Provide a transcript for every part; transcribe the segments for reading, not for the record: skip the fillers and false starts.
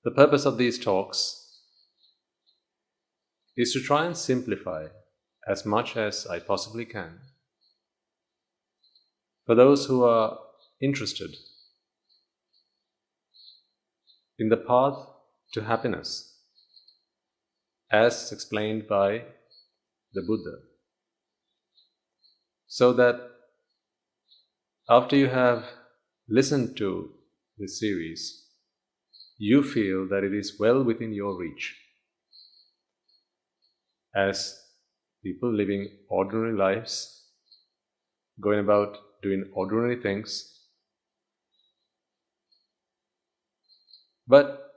The purpose of these talks is to try and simplify as much as I possibly can for those who are interested in the path to happiness as explained by the Buddha, so that after you have listened to this series, you feel that it is well within your reach as people living ordinary lives, going about doing ordinary things, but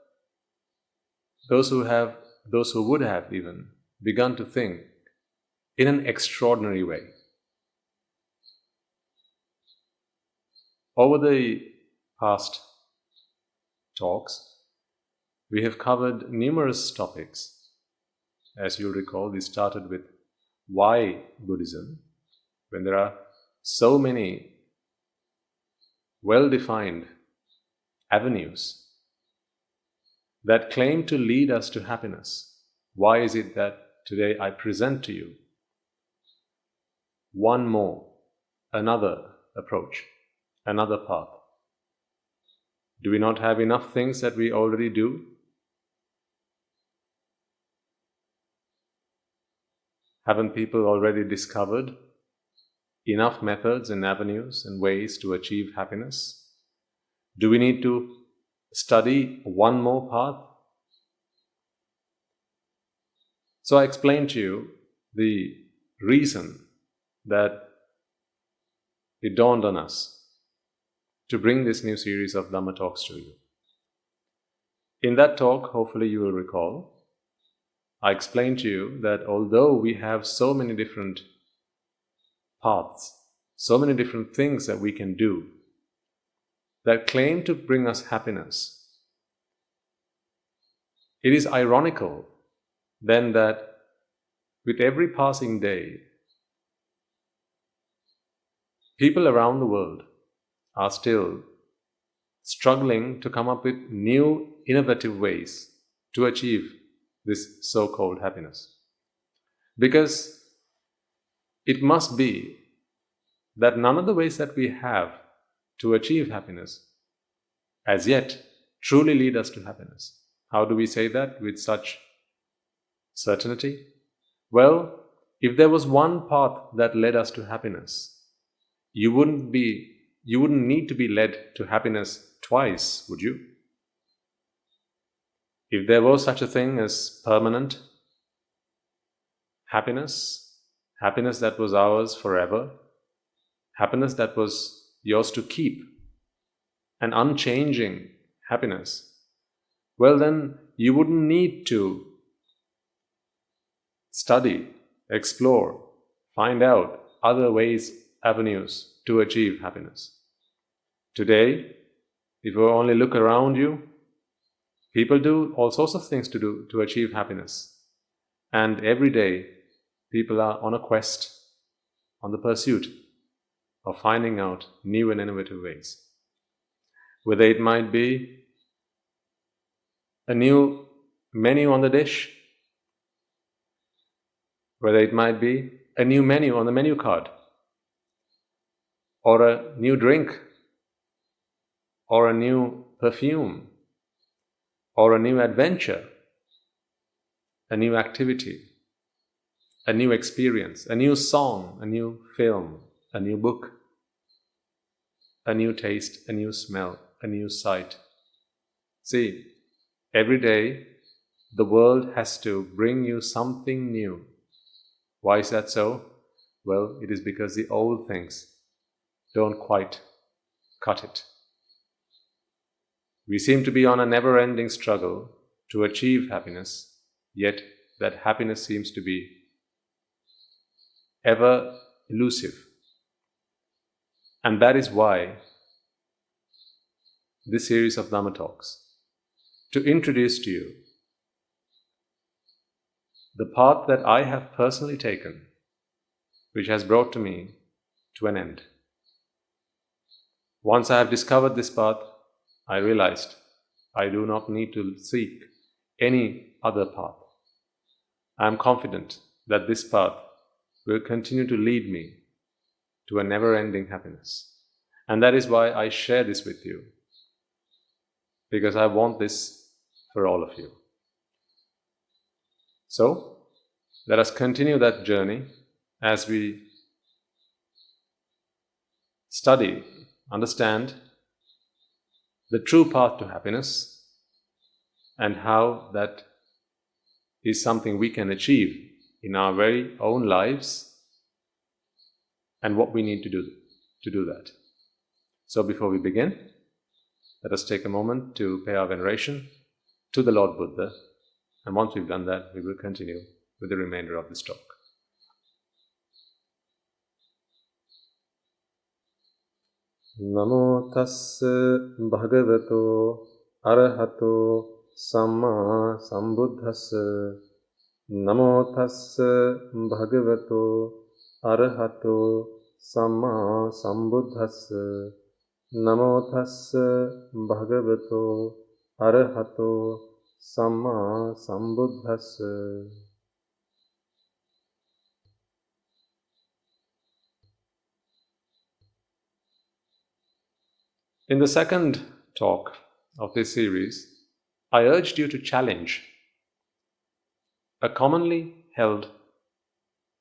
those who would have even begun to think in an extraordinary way. Over the past talks, we have covered numerous topics. As you'll recall, we started with why Buddhism, when there are so many well-defined avenues that claim to lead us to happiness. Why is it that today I present to you one more, another approach, another path? Do we not have enough things that we already do? Haven't people already discovered enough methods and avenues and ways to achieve happiness? Do we need to study one more path? So I explained to you the reason that it dawned on us to bring this new series of Dhamma talks to you. In that talk, hopefully you will recall, I explained to you that although we have so many different paths, so many different things that we can do that claim to bring us happiness, it is ironical then that with every passing day, people around the world are still struggling to come up with new, innovative ways to achieve this so-called happiness. Because it must be that none of the ways that we have to achieve happiness as yet truly lead us to happiness. How do we say that with such certainty? Well, if there was one path that led us to happiness, you wouldn't need to be led to happiness twice, would you? If there was such a thing as permanent happiness, happiness that was ours forever, happiness that was yours to keep, an unchanging happiness, well then you wouldn't need to study, explore, find out other ways, avenues to achieve happiness. Today, if you only look around you, people do all sorts of things to achieve happiness. And every day, people are on a quest, on the pursuit of finding out new and innovative ways. Whether it might be a new menu on the dish, whether it might be a new menu on the menu card, or a new drink, or a new perfume, or a new adventure, a new activity, a new experience, a new song, a new film, a new book, a new taste, a new smell, a new sight. See, every day the world has to bring you something new. Why is that so? Well, it is because the old things don't quite cut it. We seem to be on a never-ending struggle to achieve happiness, yet that happiness seems to be ever elusive. And that is why this series of Dhamma talks, to introduce to you the path that I have personally taken, which has brought to me to an end. Once I have discovered this path, I realized I do not need to seek any other path. I am confident that this path will continue to lead me to a never-ending happiness. And that is why I share this with you, because I want this for all of you. So, let us continue that journey as we study, understand the true path to happiness and how that is something we can achieve in our very own lives and what we need to do that. So before we begin, let us take a moment to pay our veneration to the Lord Buddha, and once we've done that, we will continue with the remainder of this talk. Namo tassa bhagavato arahato samma sambuddhassa. Namo tassa bhagavato arahato samma sambuddhassa. Namo tassa bhagavato arahato samma sambuddhassa. In the second talk of this series, I urged you to challenge a commonly held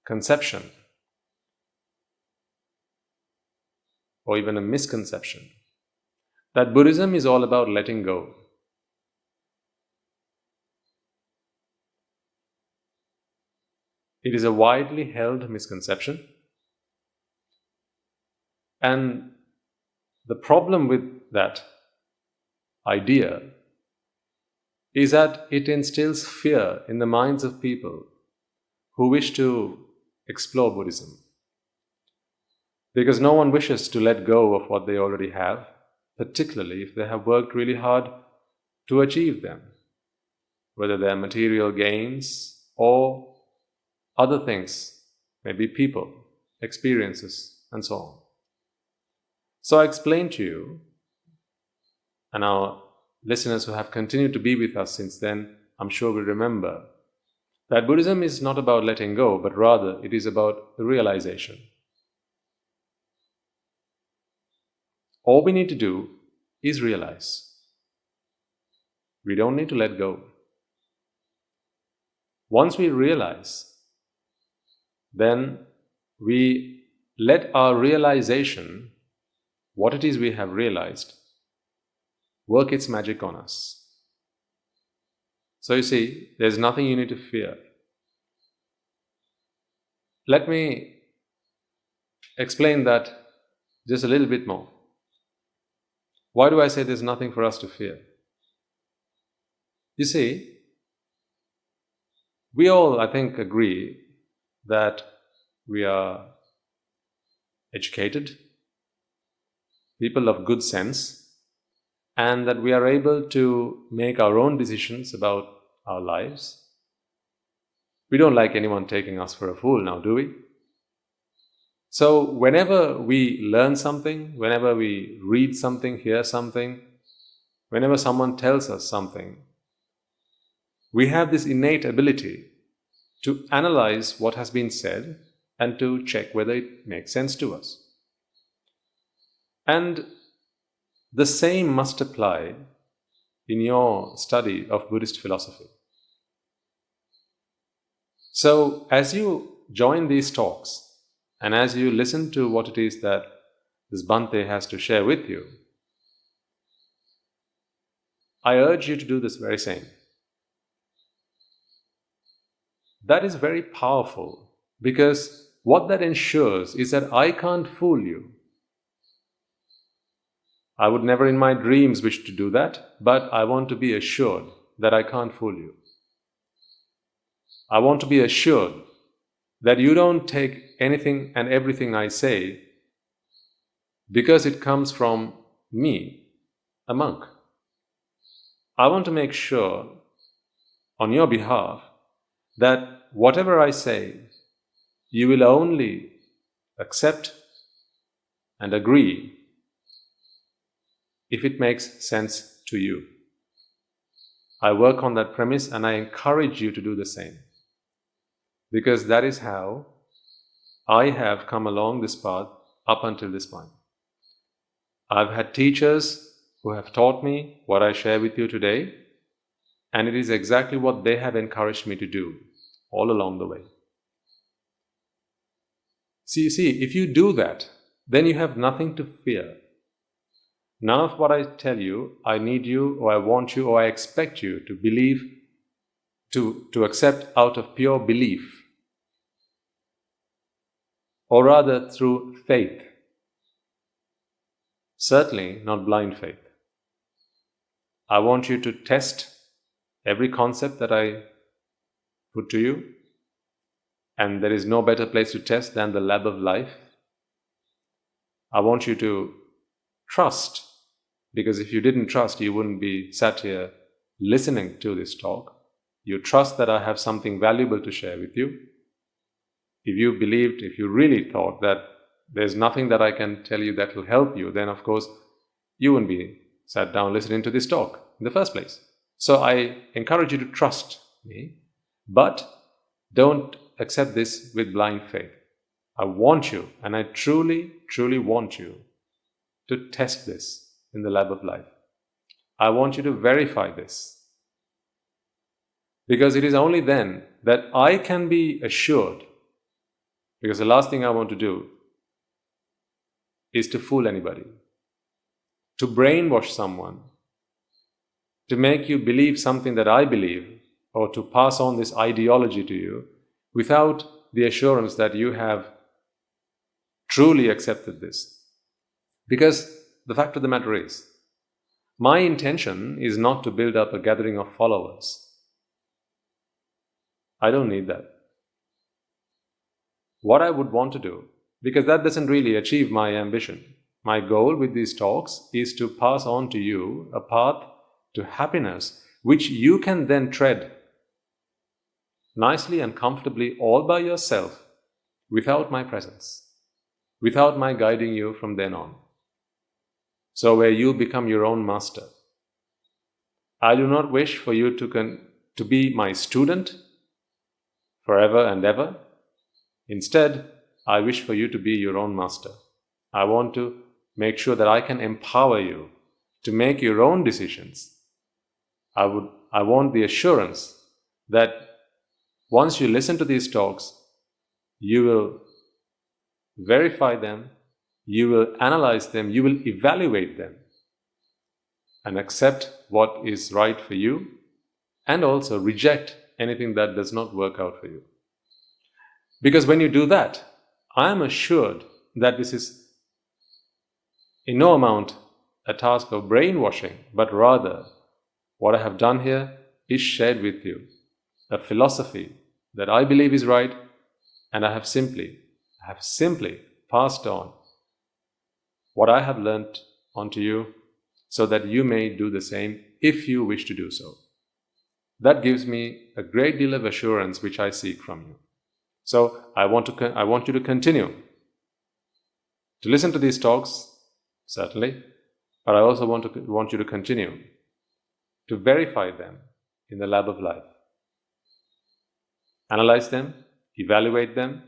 conception or even a misconception that Buddhism is all about letting go. It is a widely held misconception, and the problem with that idea is that it instills fear in the minds of people who wish to explore Buddhism. Because no one wishes to let go of what they already have, particularly if they have worked really hard to achieve them, whether they are material gains or other things, maybe people, experiences, and so on. So I explained to you, and our listeners who have continued to be with us since then, I'm sure will remember, that Buddhism is not about letting go, but rather it is about the realization. All we need to do is realize. We don't need to let go. Once we realize, then we let our realization, what it is we have realized, work its magic on us. So you see, there's nothing you need to fear. Let me explain that just a little bit more. Why do I say there's nothing for us to fear? You see, we all, I think, agree that we are educated, people of good sense, and that we are able to make our own decisions about our lives. We don't like anyone taking us for a fool now, do we? So whenever we learn something, whenever we read something, hear something, whenever someone tells us something, we have this innate ability to analyze what has been said and to check whether it makes sense to us. And the same must apply in your study of Buddhist philosophy. So as you join these talks, and as you listen to what it is that this Bhante has to share with you, I urge you to do this very same. That is very powerful, because what that ensures is that I can't fool you. I would never in my dreams wish to do that, but I want to be assured that I can't fool you. I want to be assured that you don't take anything and everything I say because it comes from me, a monk. I want to make sure on your behalf that whatever I say, you will only accept and agree if it makes sense to you. I work on that premise and I encourage you to do the same. Because that is how I have come along this path up until this point. I've had teachers who have taught me what I share with you today, and it is exactly what they have encouraged me to do all along the way. See, if you do that, then you have nothing to fear. None of what I tell you, I need you, or I want you, or I expect you to believe, to accept out of pure belief, or rather through faith. Certainly not blind faith. I want you to test every concept that I put to you, and there is no better place to test than the lab of life. I want you to trust, because if you didn't trust, you wouldn't be sat here listening to this talk. You trust that I have something valuable to share with you. If you believed, if you really thought that there's nothing that I can tell you that will help you, then of course you wouldn't be sat down listening to this talk in the first place. So I encourage you to trust me, but don't accept this with blind faith. I want you, and I truly, truly want you to test this in the lab of life. I want you to verify this, because it is only then that I can be assured, because the last thing I want to do is to fool anybody, to brainwash someone, to make you believe something that I believe, or to pass on this ideology to you without the assurance that you have truly accepted this. Because the fact of the matter is, my intention is not to build up a gathering of followers. I don't need that. What I would want to do, because that doesn't really achieve my ambition. My goal with these talks is to pass on to you a path to happiness, which you can then tread nicely and comfortably all by yourself, without my presence, without my guiding you from then on. So where you become your own master. I do not wish for you to be my student forever and ever. Instead, I wish for you to be your own master. I want to make sure that I can empower you to make your own decisions. I want the assurance that once you listen to these talks, you will verify them, you will analyze them, you will evaluate them, and accept what is right for you, and also reject anything that does not work out for you. Because when you do that, I am assured that this is in no amount a task of brainwashing, but rather what I have done here is shared with you a philosophy that I believe is right, and I have simply passed on what I have learnt onto you, so that you may do the same if you wish to do so. That gives me a great deal of assurance which I seek from you. So I want you to continue to listen to these talks, certainly, but I also want you to continue to verify them in the lab of life. Analyze them, evaluate them,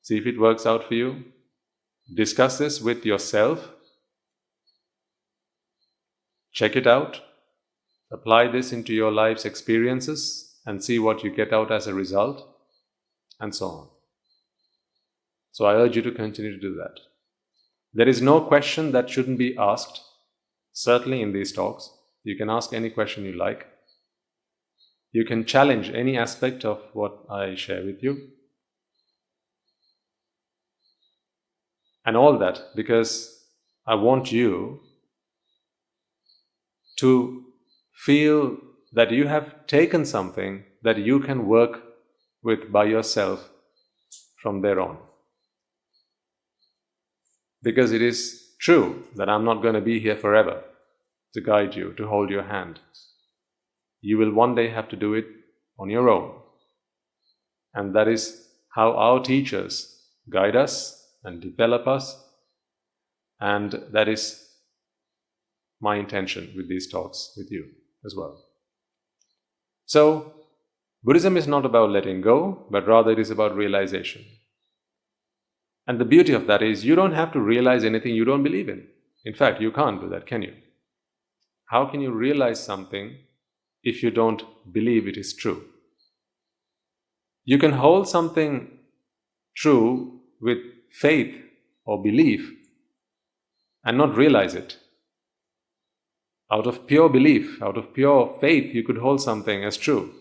see if it works out for you. Discuss this with yourself. Check it out. Apply this into your life's experiences and see what you get out as a result, and so on. So I urge you to continue to do that. There is no question that shouldn't be asked, certainly in these talks. You can ask any question you like. You can challenge any aspect of what I share with you. And all that because I want you to feel that you have taken something that you can work with by yourself from there on. Because it is true that I'm not going to be here forever to guide you, to hold your hand. You will one day have to do it on your own. And that is how our teachers guide us and develop us. And that is my intention with these talks with you as well. So, Buddhism is not about letting go, but rather it is about realization. And the beauty of that is you don't have to realize anything you don't believe in. In fact, you can't do that, can you? How can you realize something if you don't believe it is true? You can hold something true with faith or belief and not realize it. Out of pure belief, out of pure faith, you could hold something as true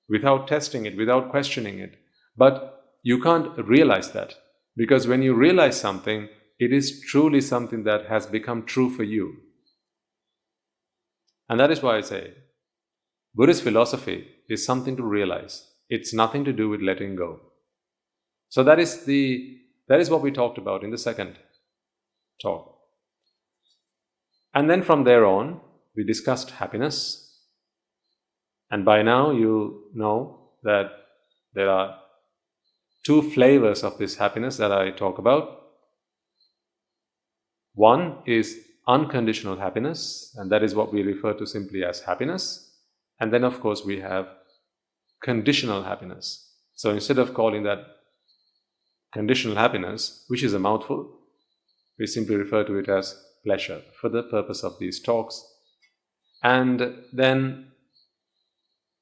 without testing it, without questioning it. But you can't realize that, because when you realize something, it is truly something that has become true for you. And that is why I say, Buddhist philosophy is something to realize. It's nothing to do with letting go. So that is what we talked about in the second talk. And then from there on, we discussed happiness. And by now you know that there are two flavors of this happiness that I talk about. One is unconditional happiness, and that is what we refer to simply as happiness. And then, of course, we have conditional happiness. So instead of calling that conditional happiness, which is a mouthful, we simply refer to it as pleasure for the purpose of these talks. And then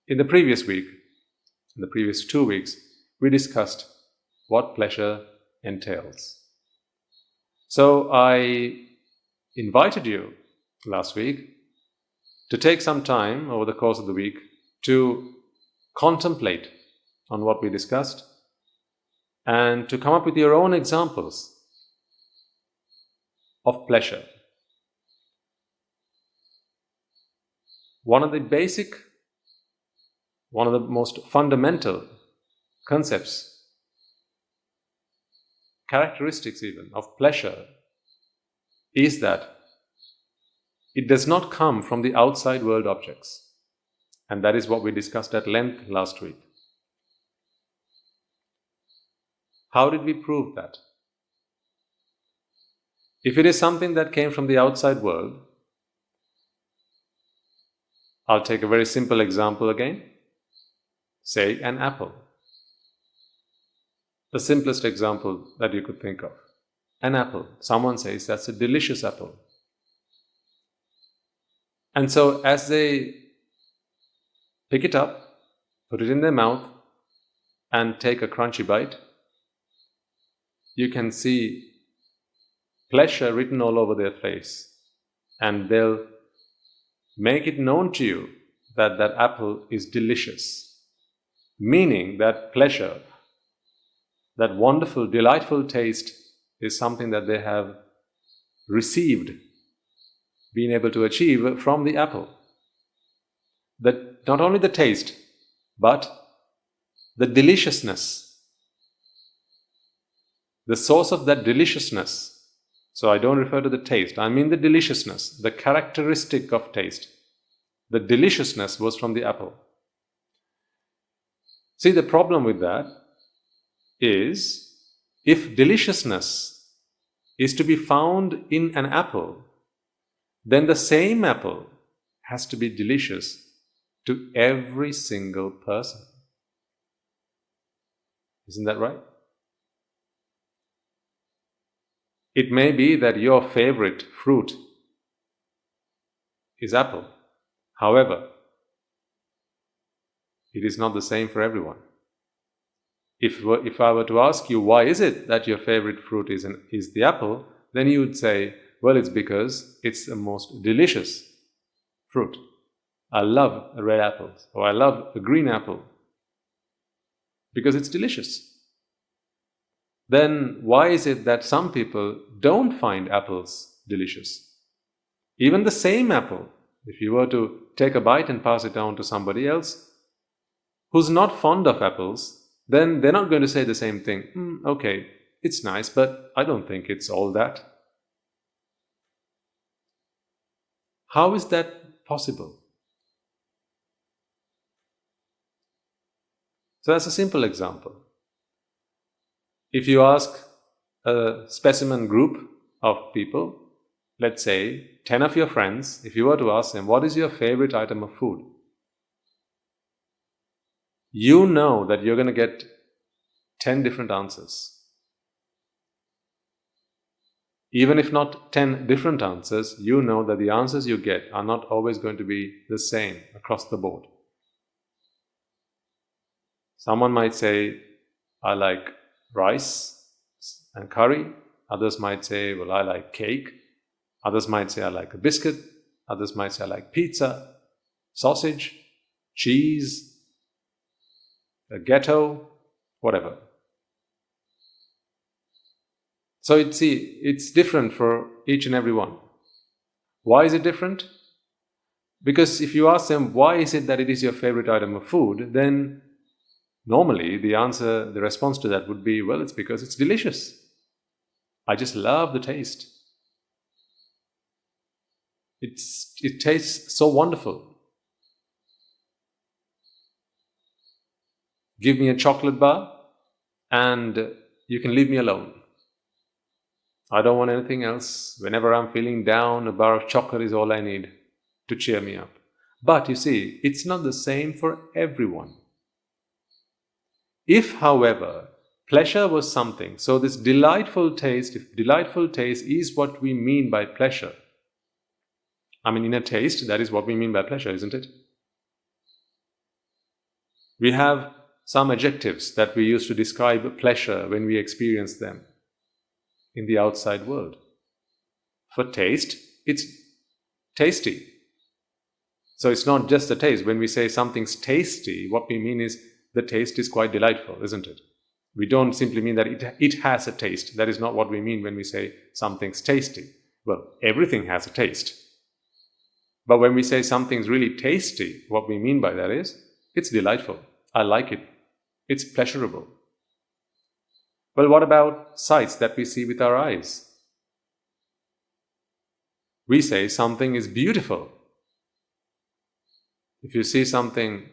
in the previous 2 weeks, we discussed what pleasure entails. So I invited you last week to take some time over the course of the week to contemplate on what we discussed and to come up with your own examples of pleasure. One of the most fundamental concepts, characteristics even, of pleasure is that it does not come from the outside world objects. And that is what we discussed at length last week. How did we prove that? If it is something that came from the outside world, I'll take a very simple example again. Say an apple. The simplest example that you could think of. An apple. Someone says that's a delicious apple. And so as they pick it up, put it in their mouth, and take a crunchy bite, you can see pleasure written all over their face. And they'll make it known to you that that apple is delicious. Meaning that pleasure, that wonderful, delightful taste is something that they have received, been able to achieve from the apple. That not only the taste, but the deliciousness, the source of that deliciousness. So I don't refer to the taste, I mean the deliciousness, the characteristic of taste. The deliciousness was from the apple. See, the problem with that is, if deliciousness is to be found in an apple, then the same apple has to be delicious to every single person. Isn't that right? It may be that your favorite fruit is apple. However, it is not the same for everyone. If I were to ask you, why is it that your favorite fruit is the apple, then you would say, well, it's because it's the most delicious fruit. I love red apples, or I love a green apple, because it's delicious. Then why is it that some people don't find apples delicious? Even the same apple, if you were to take a bite and pass it down to somebody else who's not fond of apples, then they're not going to say the same thing. Okay, it's nice, but I don't think it's all that. How is that possible? So that's a simple example. If you ask a specimen group of people, let's say 10 of your friends, if you were to ask them, what is your favorite item of food? you know that you're going to get 10 different answers. Even if not 10 different answers, you know that the answers you get are not always going to be the same across the board. Someone might say, I like rice and curry. Others might say, well, I like cake. Others might say, I like a biscuit. Others might say, I like pizza, sausage, cheese, a ghetto, whatever. So it's different for each and every one. Why is it different? Because if you ask them, why is it that it is your favorite item of food, then normally the response to that would be, well, it's because it's delicious. I just love the taste. It tastes so wonderful. Give me a chocolate bar and you can leave me alone. I don't want anything else. Whenever I'm feeling down, a bar of chocolate is all I need to cheer me up. But you see, it's not the same for everyone. If, however, pleasure was something, so this delightful taste, if delightful taste is what we mean by pleasure, I mean, in a taste, that is what we mean by pleasure, isn't it? We have some adjectives that we use to describe pleasure when we experience them in the outside world. For taste, it's tasty. So it's not just the taste. When we say something's tasty, what we mean is the taste is quite delightful, isn't it? We don't simply mean that it has a taste. That is not what we mean when we say something's tasty. Well, everything has a taste. But when we say something's really tasty, what we mean by that is it's delightful. I like it. It's pleasurable. Well, what about sights that we see with our eyes? We say something is beautiful. If you see something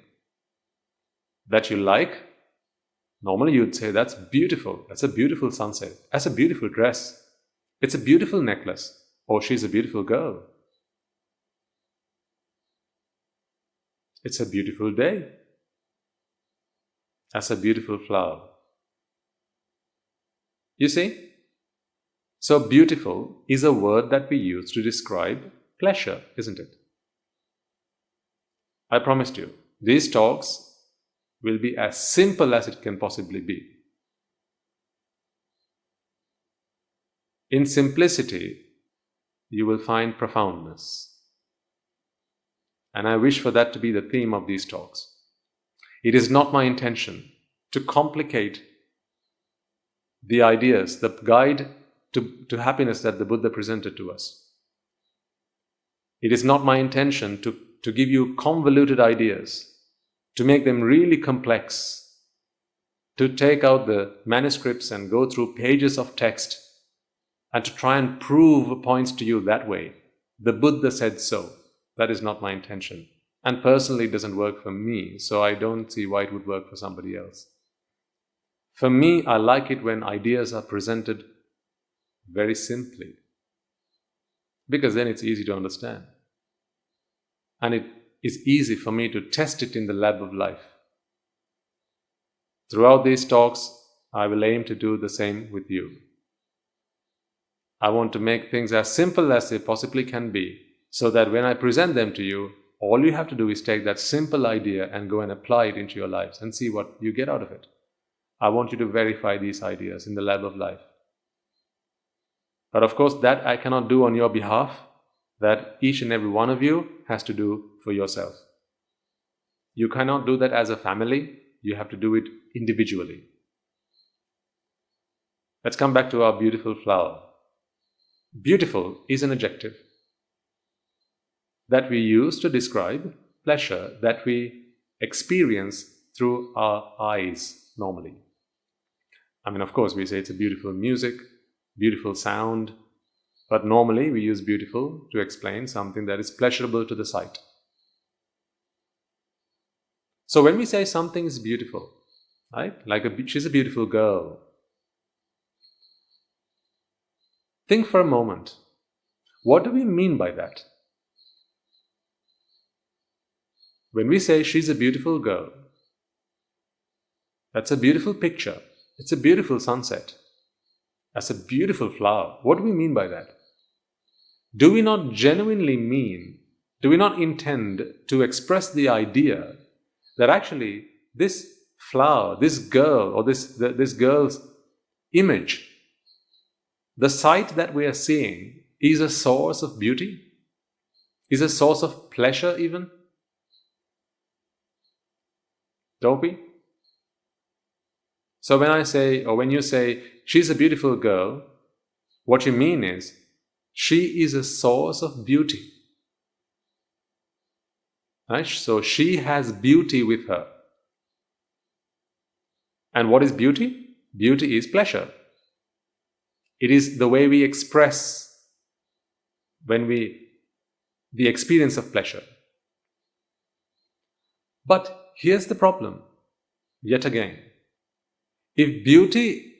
that you like, normally you'd say, that's beautiful. That's a beautiful sunset. That's a beautiful dress. It's a beautiful necklace. Or she's a beautiful girl. It's a beautiful day. That's a beautiful flower. You see? So beautiful is a word that we use to describe pleasure, isn't it? I promised you, these talks will be as simple as it can possibly be. In simplicity, you will find profoundness. And I wish for that to be the theme of these talks. It is not my intention to complicate the ideas, the guide to happiness that the Buddha presented to us. It is not my intention to give you convoluted ideas, to make them really complex, to take out the manuscripts and go through pages of text and to try and prove points to you that way. The Buddha said so. That is not my intention. And personally, it doesn't work for me, so I don't see why it would work for somebody else. For me, I like it when ideas are presented very simply, because then it's easy to understand. And it is easy for me to test it in the lab of life. Throughout these talks, I will aim to do the same with you. I want to make things as simple as they possibly can be, so that when I present them to you, all you have to do is take that simple idea and go and apply it into your lives and see what you get out of it. I want you to verify these ideas in the lab of life. But of course, that I cannot do on your behalf. That each and every one of you has to do for yourself. You cannot do that as a family. You have to do it individually. Let's come back to our beautiful flower. Beautiful is an adjective that we use to describe pleasure that we experience through our eyes normally. I mean, of course, we say it's a beautiful music, beautiful sound, but normally we use beautiful to explain something that is pleasurable to the sight. So when we say something is beautiful, right? Like she's a beautiful girl. Think for a moment. What do we mean by that? When we say she's a beautiful girl, That's a beautiful picture. It's a beautiful sunset. That's a beautiful flower. What do we mean by that? Do we not genuinely mean, do we not intend to express the idea that actually this flower, this girl, or this girl's image, the sight that we are seeing is a source of beauty? Is a source of pleasure even? Don't we? So when I say, or when you say, she's a beautiful girl, what you mean is, she is a source of beauty. Right? So she has beauty with her. And what is beauty? Beauty is pleasure. It is the way we express the experience of pleasure. But here's the problem, yet again. If beauty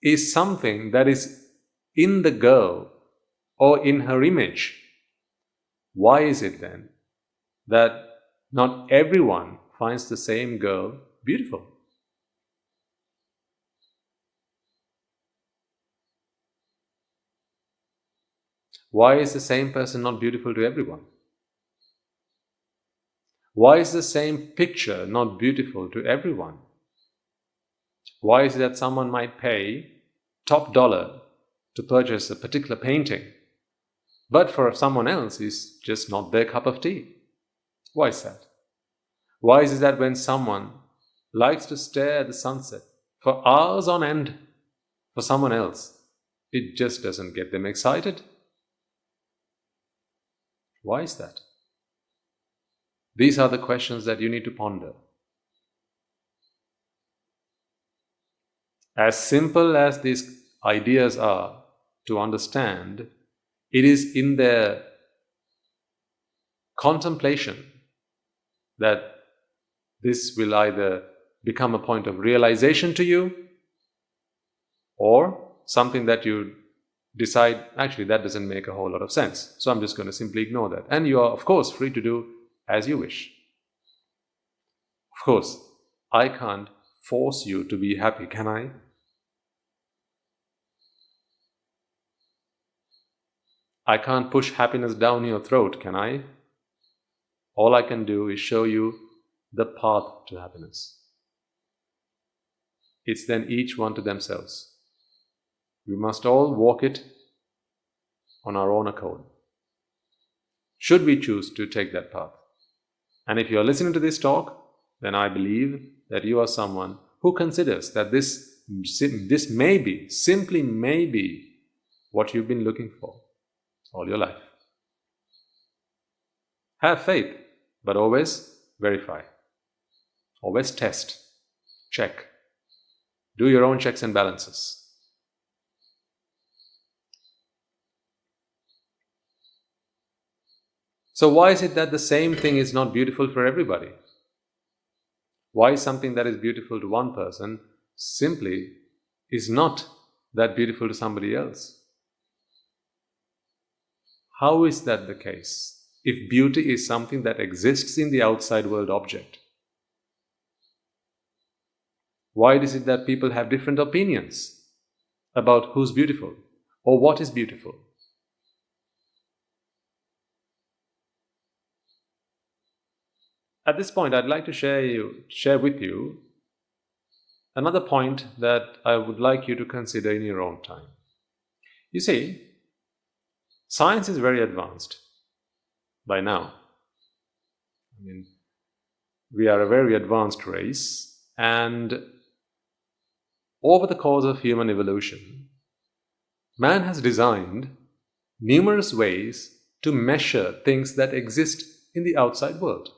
is something that is in the girl or in her image, why is it then that not everyone finds the same girl beautiful? Why is the same person not beautiful to everyone? Why is the same picture not beautiful to everyone? Why is it that someone might pay top dollar to purchase a particular painting, but for someone else it's just not their cup of tea? Why is that? Why is it that when someone likes to stare at the sunset for hours on end, for someone else, it just doesn't get them excited? Why is that? These are the questions that you need to ponder. As simple as these ideas are to understand, it is in their contemplation that this will either become a point of realization to you or something that you decide, actually that doesn't make a whole lot of sense, so I'm just going to simply ignore that. And you are, of course, free to do as you wish. Of course, I can't force you to be happy, can I? I can't push happiness down your throat, can I? All I can do is show you the path to happiness. It's then each one to themselves. We must all walk it on our own accord, should we choose to take that path. And if you are listening to this talk, then I believe that you are someone who considers that this may be, simply may be, what you've been looking for all your life. Have faith, but always verify. Always test, check. Do your own checks and balances. So why is it that the same thing is not beautiful for everybody? Why is something that is beautiful to one person simply is not that beautiful to somebody else? How is that the case? If beauty is something that exists in the outside world object, why is it that people have different opinions about who's beautiful or what is beautiful? At this point, I'd like to share with you another point that I would like you to consider in your own time. You see, science is very advanced by now. I mean, we are a very advanced race, and over the course of human evolution, man has designed numerous ways to measure things that exist in the outside world.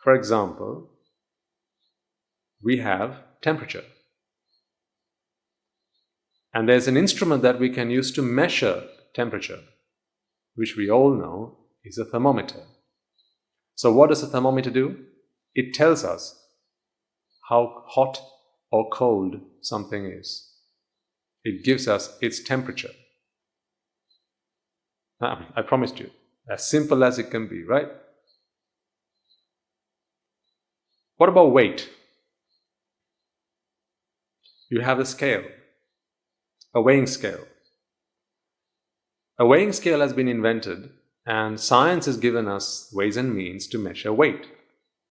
For example, we have temperature. And there's an instrument that we can use to measure temperature, which we all know is a thermometer. So what does a thermometer do? It tells us how hot or cold something is. It gives us its temperature. I promised you, as simple as it can be, right? What about weight? You have a scale, a weighing scale. A weighing scale has been invented, and science has given us ways and means to measure weight.